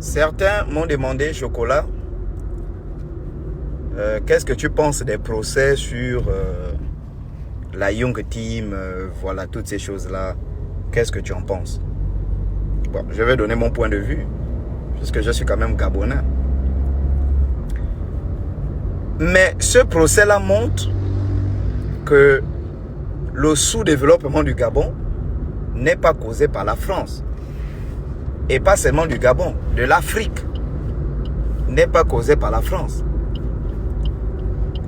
Certains m'ont demandé, Chocolat, qu'est-ce que tu penses des procès sur la Young Team, voilà, toutes ces choses-là. Qu'est-ce que tu en penses? Bon, je vais donner mon point de vue, puisque je suis quand même Gabonais. Mais ce procès-là montre que le sous-développement du Gabon n'est pas causé par la France. Et pas seulement du Gabon, de l'Afrique n'est pas causé par la France.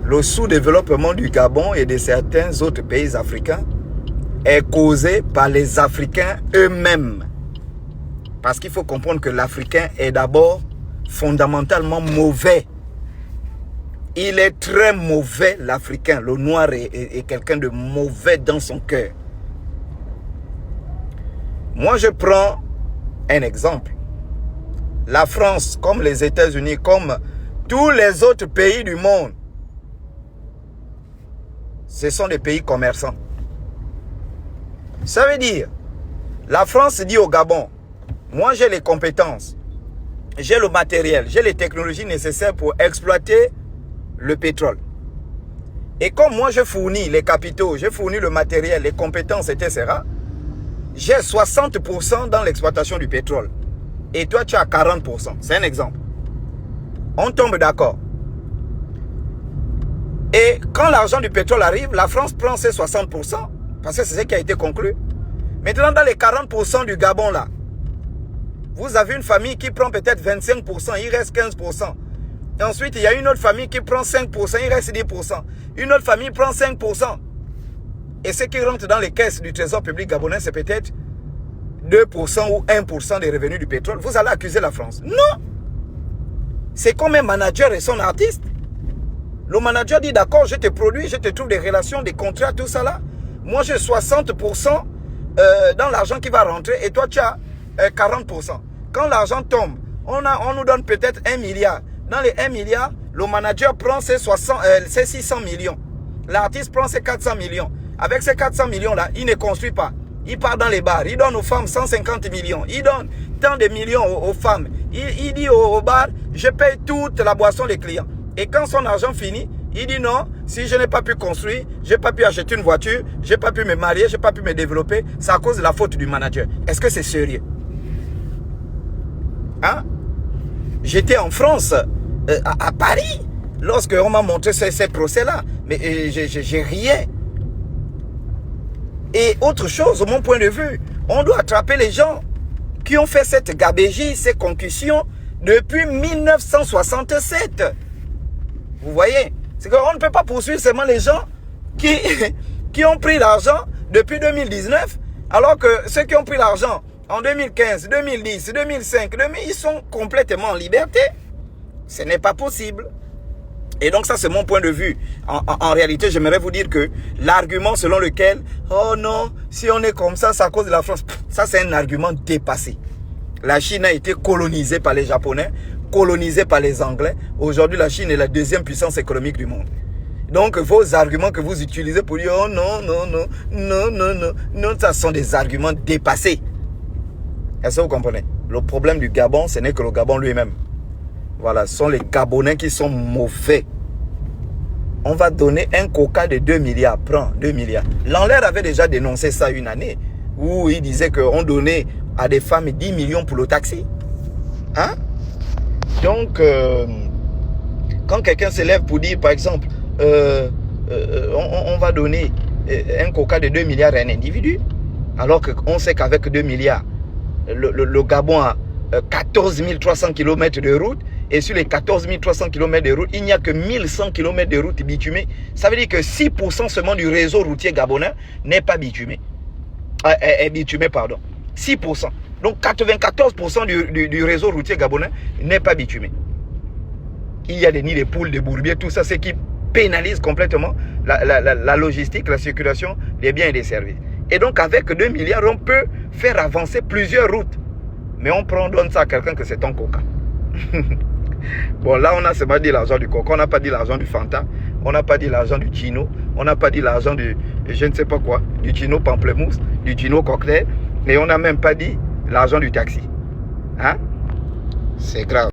Le sous-développement du Gabon et de certains autres pays africains est causé par les Africains eux-mêmes. Parce qu'il faut comprendre que l'Africain est d'abord fondamentalement mauvais. Il est très mauvais, l'Africain. Le noir est quelqu'un de mauvais dans son cœur. Moi, je prends un exemple. La France, comme les États-Unis, comme tous les autres pays du monde, ce sont des pays commerçants. Ça veut dire, la France dit au Gabon, moi j'ai les compétences, j'ai le matériel, j'ai les technologies nécessaires pour exploiter le pétrole. Et comme moi je fournis les capitaux, je fournis le matériel, les compétences, etc., j'ai 60% dans l'exploitation du pétrole. Et toi, tu as 40%. C'est un exemple. On tombe d'accord. Et quand l'argent du pétrole arrive, la France prend ses 60%, parce que c'est ce qui a été conclu. Maintenant, dans les 40% du Gabon, là, vous avez une famille qui prend peut-être 25%, il reste 15%. Et ensuite, il y a une autre famille qui prend 5%, il reste 10%. Une autre famille prend 5%. Et ce qui rentre dans les caisses du trésor public gabonais, c'est peut-être 2% ou 1% des revenus du pétrole. Vous allez accuser la France. Non! C'est comme un manager et son artiste. Le manager dit, d'accord, je te produis, je te trouve des relations, des contrats, tout ça là. Moi, j'ai 60% dans l'argent qui va rentrer et toi, tu as 40%. Quand l'argent tombe, on nous donne peut-être 1 milliard. Dans les 1 milliard, le manager prend ses 600 millions. L'artiste prend ses 400 millions. Avec ces 400 millions-là, il ne construit pas. Il part dans les bars. Il donne aux femmes 150 millions. Il donne tant de millions aux femmes. Il dit au bar, je paye toute la boisson des clients. Et quand son argent finit, il dit non, si je n'ai pas pu construire, je n'ai pas pu acheter une voiture, je n'ai pas pu me marier, je n'ai pas pu me développer, c'est à cause de la faute du manager. Est-ce que c'est sérieux? Hein? J'étais en France, à Paris, lorsqu'on m'a montré ces procès-là. Mais j'ai riais. Et autre chose, de mon point de vue, on doit attraper les gens qui ont fait cette gabégie, ces concussions depuis 1967. Vous voyez? C'est qu'on ne peut pas poursuivre seulement les gens qui ont pris l'argent depuis 2019, alors que ceux qui ont pris l'argent en 2015, 2010, 2005, ils sont complètement en liberté. Ce n'est pas possible. Et donc ça c'est mon point de vue. En réalité, j'aimerais vous dire que l'argument selon lequel oh non, si on est comme ça, c'est à cause de la France. Ça c'est un argument dépassé. La Chine a été colonisée par les Japonais, colonisée par les Anglais. Aujourd'hui, la Chine est la deuxième puissance économique du monde. Donc vos arguments que vous utilisez pour dire oh non, non, non, non, non, non, non, ça sont des arguments dépassés. Est-ce que vous comprenez? Le problème du Gabon, ce n'est que le Gabon lui-même. Voilà, ce sont les Gabonais qui sont mauvais. On va donner un coca de 2 milliards. Prends 2 milliards. L'Anlaire avait déjà dénoncé ça une année. Où il disait qu'on donnait à des femmes 10 millions pour le taxi. Hein? Donc, quand quelqu'un se lève pour dire, par exemple, on va donner un coca de 2 milliards à un individu, alors qu'on sait qu'avec 2 milliards, le Gabon a 14 300 km de route. Et sur les 14 300 km de route, il n'y a que 1100 km de route bitumée. Ça veut dire que 6% seulement du réseau routier gabonais n'est pas bitumé. Est bitumé, pardon. 6%. Donc 94% du réseau routier gabonais n'est pas bitumé. Il y a des nids de poules, des bourbiers, tout ça, c'est qui pénalise complètement la logistique, la circulation des biens et des services. Et donc avec 2 milliards, on peut faire avancer plusieurs routes. Mais on donne ça à quelqu'un que c'est un coca. Bon, là, on a seulement dit l'argent du coca, on n'a pas dit l'argent du Fanta, on n'a pas dit l'argent du Chino, on n'a pas dit l'argent du, je ne sais pas quoi, du Chino pamplemousse, du Chino cocktail, et on n'a même pas dit l'argent du taxi. Hein? C'est grave.